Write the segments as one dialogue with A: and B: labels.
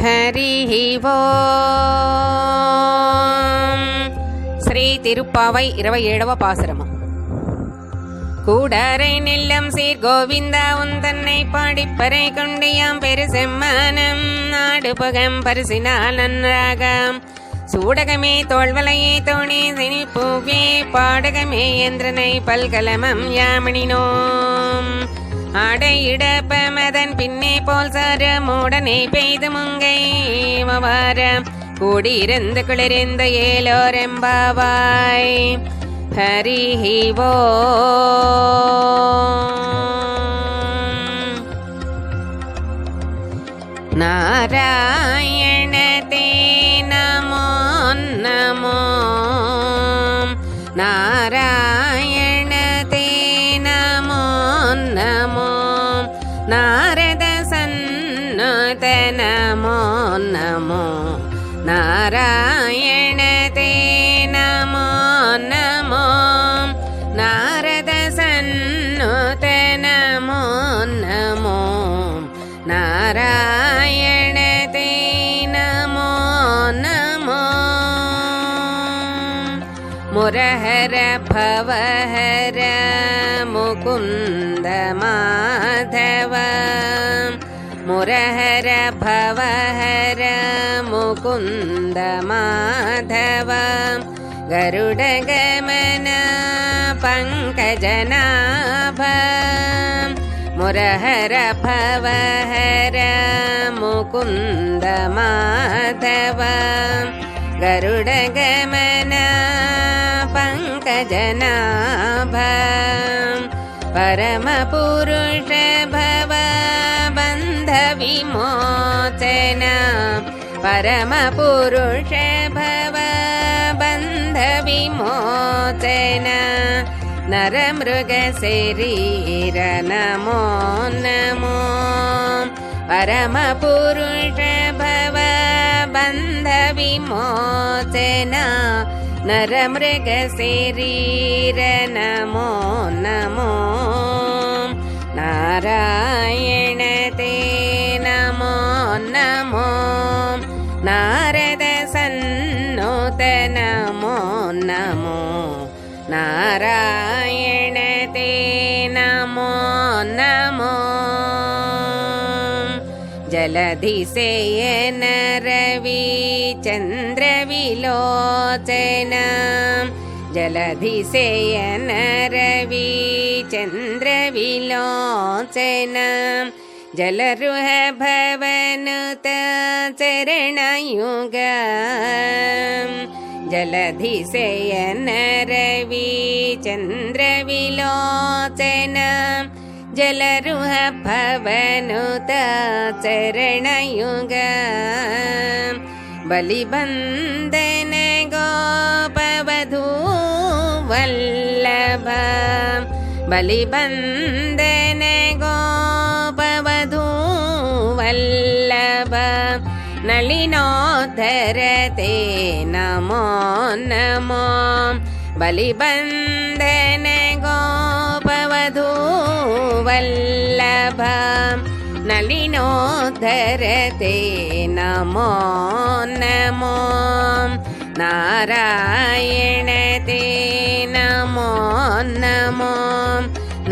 A: ஹரிஹ ஓம். ஸ்ரீ திருப்பாவை 27వ பாசுரம். கூடாரை நெல்லம் சீர் கோவிந்தா உந்தன்னை பாடிப்பறை கொண்டியாம் பெரு செம்மானம் நாடு புகம் பரிசினால் நன்றாகம் சூடகமே தோல்வலையே தோணி சினிப்பூவே பாடகமே எந்திரனை பல்கலமம் யாமினினோம் ஆடையிடப்பமதன் பின்னே போல் சார மூடனை பெய்து முங்கை மவாரம் கூடியிருந்து குளிர்ந்த ஏலோரெம்பாவாய். ஹரிஹ ஓம். நாராயணதே நமோ நமோ நாராயணதே நமோ நமோ நாரத சந்நுத நமோ நமோ நாராயணதே நமோ நமோ நாரத சந்நுத நமோ நமோ நாராயணதே நமோ நமோ. முரஹர ಭವಹರ ಮುಕುಂದ ಮಾಧವ ಮುರಹರ ಭವಹರ ಮುಕುಂದ ಮಾಧವ ಗರುಡ ಗಮನ ಪಂಕಜನಾಭ ಮುರಹರ ಭವಹರ ಮುಕುಂದ ಮಾಧವ ಗರುಡ ಗಮನ ಪಂಕಜನಾಭ ಪರಮ ಪುರುಷ ಭವ ಬಂಧ ವಿಮೋಚನ ಪರಮ ಪುರುಷ ಭವ ಬಂಧ ವಿಮೋಚನ ನರ ಮೃಗ ಶರೀರ ನಮೋ ನಮೋ ಪರಮ ಪುರುಷ ಭವ ಬಂಧ ವಿಮೋಚನ ನರ ಮೃಗ ಶರೀರ ನಮೋ ನಮೋ ನಾರಾಯಣತೆ ನಮೋ ನಮೋ ನಾರದ ಸನ್ನೋತ ನಮೋ ನಮೋ ನಾರಾಯಣತೆ ನಮೋ ನಮೋ. ಜಲಧಿಸೇಯನ ರವಿ ಚಂದ್ರ ವಿಲೋಚನ ಜಲಧಿಸೇಯನ ರವಿ ಚಂದ್ರ ವಿಲೋಚನ ಜಲರುಹ ಭವನುತ ಚರಣಯುಗ ಜಲಧಿಸೇಯನ ರವಿ ಚಂದ್ರ ವಿಲೋಚನ ಜಲರುಹ ಭವನುತ ಚರಣಯುಗ ಬಲಿಬಂಧನ ಗೋಪವಧೂ ವಲ್ಲಭ ಬಲಿಬಂಧನ ಗೋಪವಧೂ ವಲ್ಲಭ ನಳಿನೋದ್ಧರತೆ ನಮೋ ನಮೋ ಬಲಿಬಂಧನ ಗೋಪವಧೂ ವಲ್ಲಭ ನಳಿನೋದ್ಧರತೆ ನಮೋ ನಮೋ ನಾರಾಯಣತೆ ನಮೋ ನಮೋ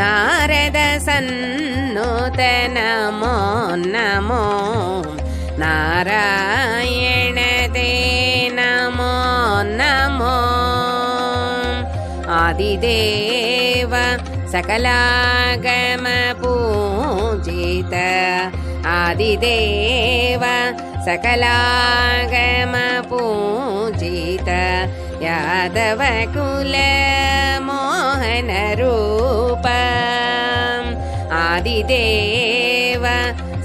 A: ನಾರದ ಸನ್ನೂತ ನಮೋ ನಮೋ ನಾರಾಯಣತೆ ನಮೋ ನಮೋ. ಆದಿದೇವ ಸಕಲಾಗಮ ಪೂಜಿತ ಆದಿದೇವ ಸಕಲಾಗಮ ಪೂಜಿತ ಯಾದವ ಕುಲ ಮೋಹನ ರೂಪ ಆದಿದೇವ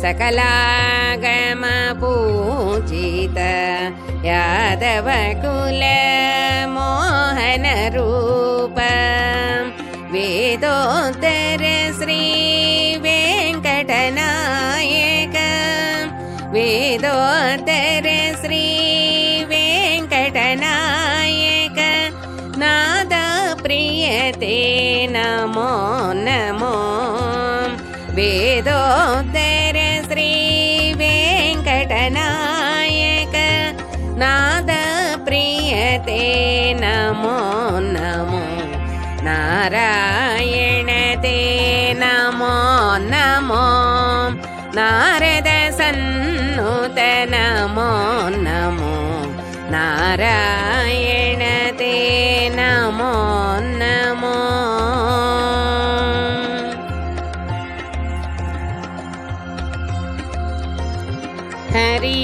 A: ಸಕಲಾಗಮ ಪೂಜಿತ ಯಾದವ ಕುಲ ಮೋಹನ ರೂಪ ವೇದೋತ್ತರ ಶ್ರೀ ವೆಂಕಟನಾಯಕ ವೇದೋತ್ತರ ಶ್ರೀ ವೆಂಕಟನಾಯಕ ನಾದ ಪ್ರಿಯತೆ ನಮೋ ನಮೋ ವೇದೋತ್ತರ ಶ್ರೀ ವೆಂಕಟನಾಯಕ ನಾರಾಯಣ ತೇ ನಮೋ ನಮೋ ನಾರದ ಸನ್ನುತ ನಮೋ ನಮೋ ನಾರಾಯಣ ತೇ ನಮೋ ನಮೋ ಹರಿ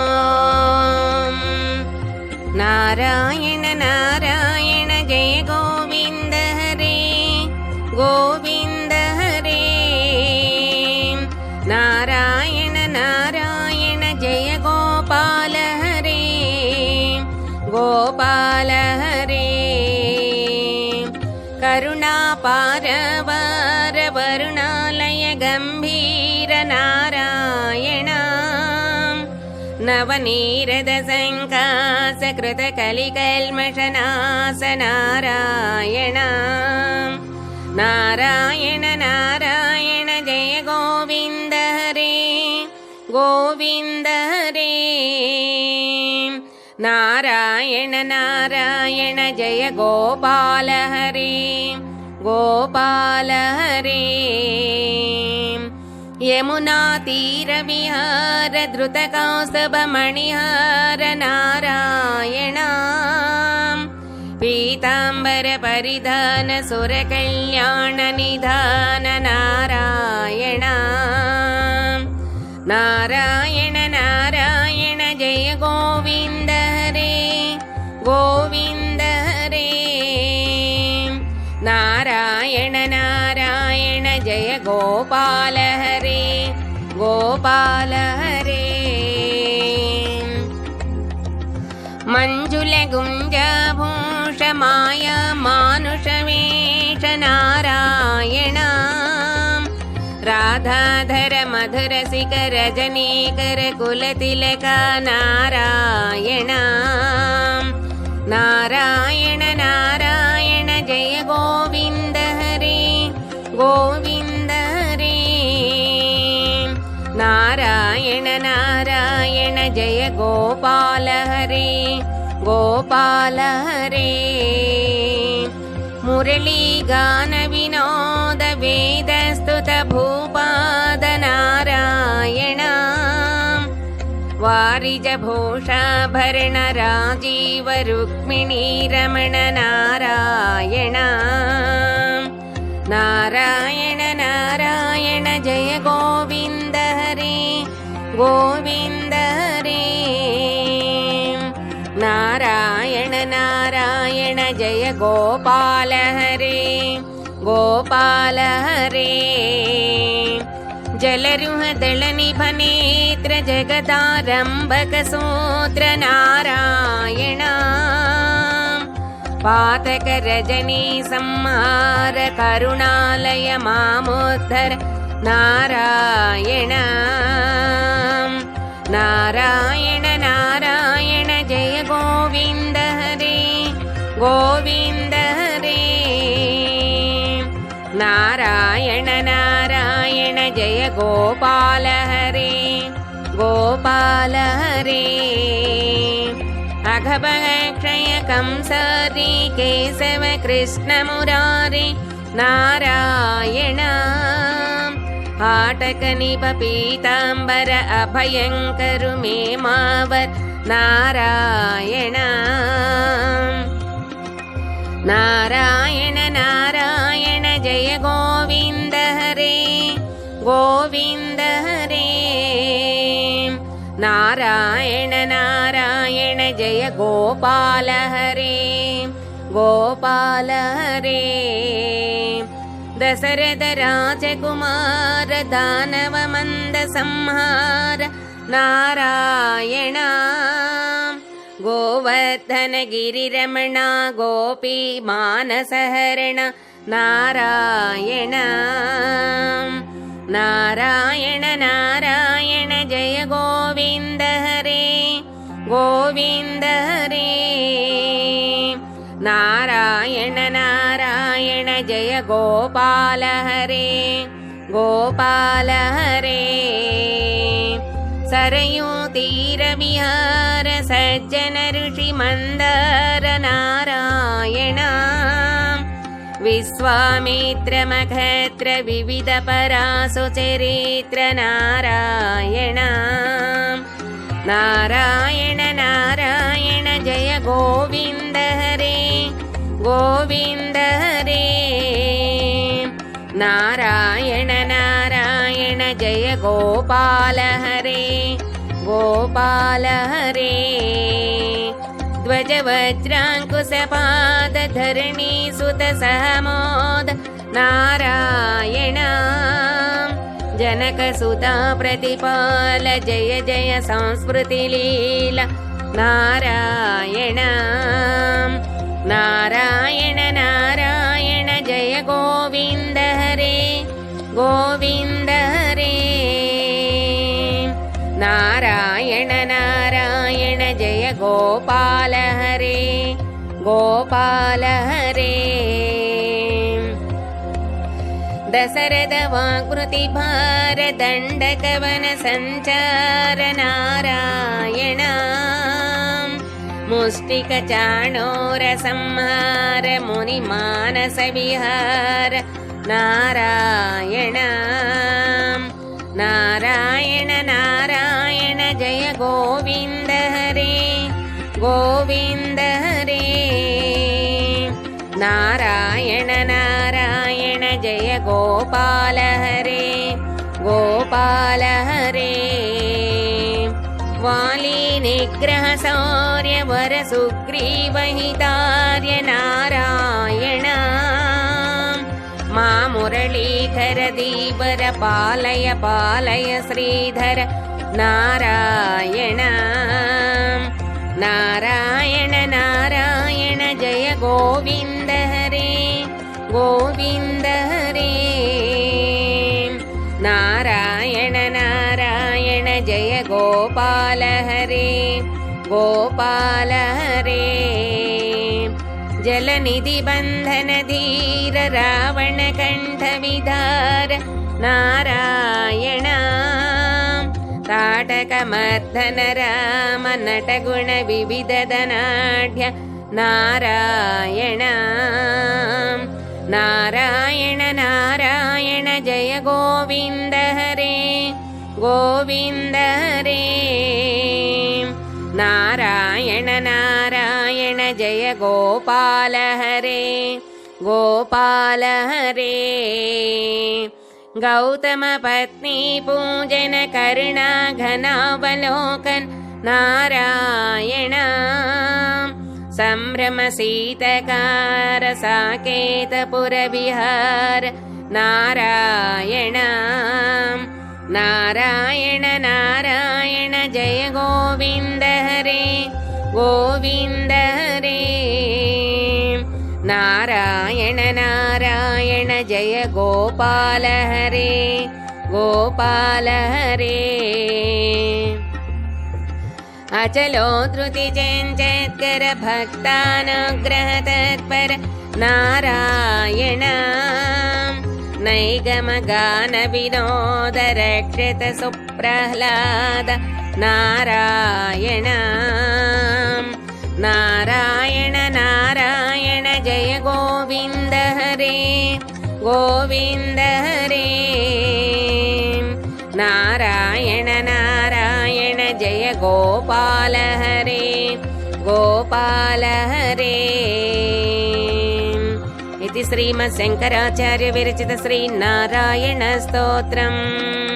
A: ಓಂ ನಾರಾಯಣ ನಾರಾಯಣ ಜಯ ಗೋವಿಂದ ಹರೇ ಗೋವಿಂದ ಹರೇ ನಾರಾಯಣ ನಾರಾಯಣ ಜಯ ಗೋಪಾಲ ಹರೇ ಗೋಪಾಲ ಹರೇ ಕರುಣಾಪಾರ ವಾರ ವರುಣಾಲಯ ಗಂಭೀರ ನಾರಾಯಣ ನವನೀರದ ಸಂಕಾಸ ಕೃತ ಕಲಿಕಲ್ಮಷನಾಸ ನಾರಾಯಣ ನಾರಾಯಣ ನಾರಾಯಣ ಜಯ ಗೋವಿಂದ ಹರೇ ಗೋವಿಂದ ಹರೇ ನಾರಾಯಣ ನಾರಾಯಣ ಜಯ ಗೋಪಾಲ ಹರೇ ಗೋಪಾಲ ಹರೇ ಯಮುನಾ ತೀರ ವಿಹಾರ ಧೃತ ಕೌಸ್ತಭ ಮಣಿಹಾರ ನಾರಾಯಣ ಪೀತಾಂಬರ ಪರಿಧಾನ ಸುರ ಕಲ್ಯಾಣ ನಿಧಾನ ನಾರಾಯಣ ನಾರಾಯಣ ನಾರಾಯಣ ಜಯ ಗೋವಿಂದ ಹರೇ ಗೋವಿಂದ ಹರೇ ನಾರಾಯಣ ನಾರಾಯಣ ಜಯ ಗೋಪಾಲ ಹರೇ ಗೋಪಾಲ ಹರೇ ಮಂಜುಲ ಗುಂಜಭೂಷ ಮಾಯಾ ಮಾನುಷ ವೇಷ ನಾರಾಯಣ ರಾಧಾಧರ ಮಧುರ ಸಿಕ ರಜನೀಕರ ಕುಲತಿಲಕ ನಾರಾಯಣ ನಾರಾಯಣ ನಾರಾಯಣ ಜಯ ಗೋವಿಂದ ಹರೇ ಗೋವಿಂದ ಹರೇ ನಾರಾಯಣ ನಾರಾಯಣ ಜಯ ಗೋಪಾಲ ಹರೇ ಗೋಪಾಲ ಹರೇ ಮುರಳಿ ಗಾನ ವಿನೋದ ವೇದ ಸ್ತುತ ಭೂಪಾದ ನಾರಾಯಣ ವಾರಿಜ ಭೂಷಾಭರಣ ರಾಜೀವ ರುಕ್ಮಿಣೀ ರಮಣ ನಾರಾಯಣ ನಾರಾಯಣ ನಾರಾಯಣ ಜಯ ಗೋವಿಂದ ಹರೇ ಗೋವಿಂದ ಹರೇ ನಾರಾಯಣ ನಾರಾಯಣ ಜಯ ಗೋಪಾಲ ಹರೇ ಗೋಪಾಲ ಹರೇ ಜಲರುಹ ದಳ ನಿಭನೇತ್ರ ಜಗದಾರಂಭಕ ಸೂತ್ರ ನಾರಾಯಣ ಪಾತಕ ರಜನಿ ಸಂಹಾರ ಕರುಣಾಲಯ ಮಾಮೋದ್ಧರ ನಾರಾಯಣ ನಾರಾಯಣ ನಾರಾಯಣ ಜಯ ಗೋವಿಂದ ಹರೇ ಗೋವಿಂದ ಹರೇ ನಾರಾಯಣ ನಾರಾಯಣ ಜಯ ಗೋಪಾಲ ಹರೇ ಗೋಪಾಲ ಹರೇ ಅಘಭಗ ಕ್ಷಯ ಕಂಸರಿ ಕೇಶವ ಕೃಷ್ಣ ಮುರಾರಿ ನಾರಾಯಣ ಆಟಕ ನಿಭ ಪೀತಾಂಬರ ಅಭಯಂಕರು ಮೇ ಮಾವರ್ ನಾರಾಯಣ ನಾರಾಯಣ ನಾರಾಯಣ ಜಯ ಗೋವಿಂದ ಹರೇ ಗೋವಿಂದ ಹರೇ ನಾರಾಯಣ ನಾರಾಯಣ ಜಯ ಗೋಪಾಲ ಹರೇ ಗೋಪಾಲ ಹರೇ ದಶರಥ ರಾಜಕುಮಾರ ದಾನವ ಮಂದ ಸಂಹಾರ ನಾರಾಯಣ ಗೋವರ್ಧನ ಗಿರಿರಮಣ ಗೋಪಿ ಮಾನಸಹರಣ ನಾರಾಯಣ ನಾರಾಯಣ ನಾರಾಯಣ ಜಯ ಗೋವಿಂದ ಹರೇ ಗೋವಿಂದ ಹರೇ ನಾರಾಯಣ ನಾರಾಯಣ ಜಯ ಗೋಪಾಲ ಹರೇ ಗೋಪಾಲ ಹರೇ ಸರಯೂ ತೀರ ವಿಹಾರ ಸಜ್ಜನ ಋಷಿ ಮಂದಾರ ನಾರಾಯಣ नारायण विश्वामित्रमखत्र विविधपरासु चरित्र नारायण नारायण नारायण जय गोविन्द हरे गोविन्द हरे नारायण नारायण जय गोपाल हरे गोपाल हरे ध्वजवज्राङ्कुशपाद धरणी सुत सहमोद नारायण जनकसुता प्रतिपाल जय जय संस्मृति लीला नारायण नारायण नारायण जय गोविन्द हरे गोविन्द हरे नारायण नारायण जय गोपाल हरे गोपाल हरे दशरथ वाक्कृति भार दण्डकवन संचार नारायण मुष्टिक चाणोर संहार मुनि मानस विहार नारायण नारायण नारायण जय गोविन्द हरे गोविन्द हरे नारायण नारायण जय गोपाल हरे गोपाल हरे वाली निग्रह शौर्य वर सुग्रीव हितार्य नारायण मा मुरलीधर धीवर पालय पालय श्रीधर नारायण नारायण नारायण जय गोविन्द हरे गोविन्द हरे नारायण नारायण जय गोपाल हरे गोपाल हरे जलनिधि बंधन धीर रावण कंठ विधार नारायण ताटक मर्दन राम नट गुण विविध धनाढ्य नारायण नारायण नारायण जय गोविन्द हरे गोविन्द हरे नारायण नारायण जय गोपाल हरे गोपाल हरे गौतम पत्नी पूजन करुणा घनावलोकन नारायण संभ्रम सीतकार साकेत पुर विहार नारायण नारायण नारायण जय गोविन्द हरे गोविन्द हरे नारायण नारायण जय गोपाल हरे गोपाल हरे अचलो धृति चञ्चत्कर भक्तानुग्रह तत्पर नारायण नैगम गान विनोद रक्षित सुप्रह्लाद नारायण नारायण नारायण जय गोविन्द हरे गोविन्द हरे नारायण नारायण जय गोपाल हरे गोपाल हरे इति श्रीमद् शङ्कराचार्य विरचित श्रीनारायण स्तोत्रम्।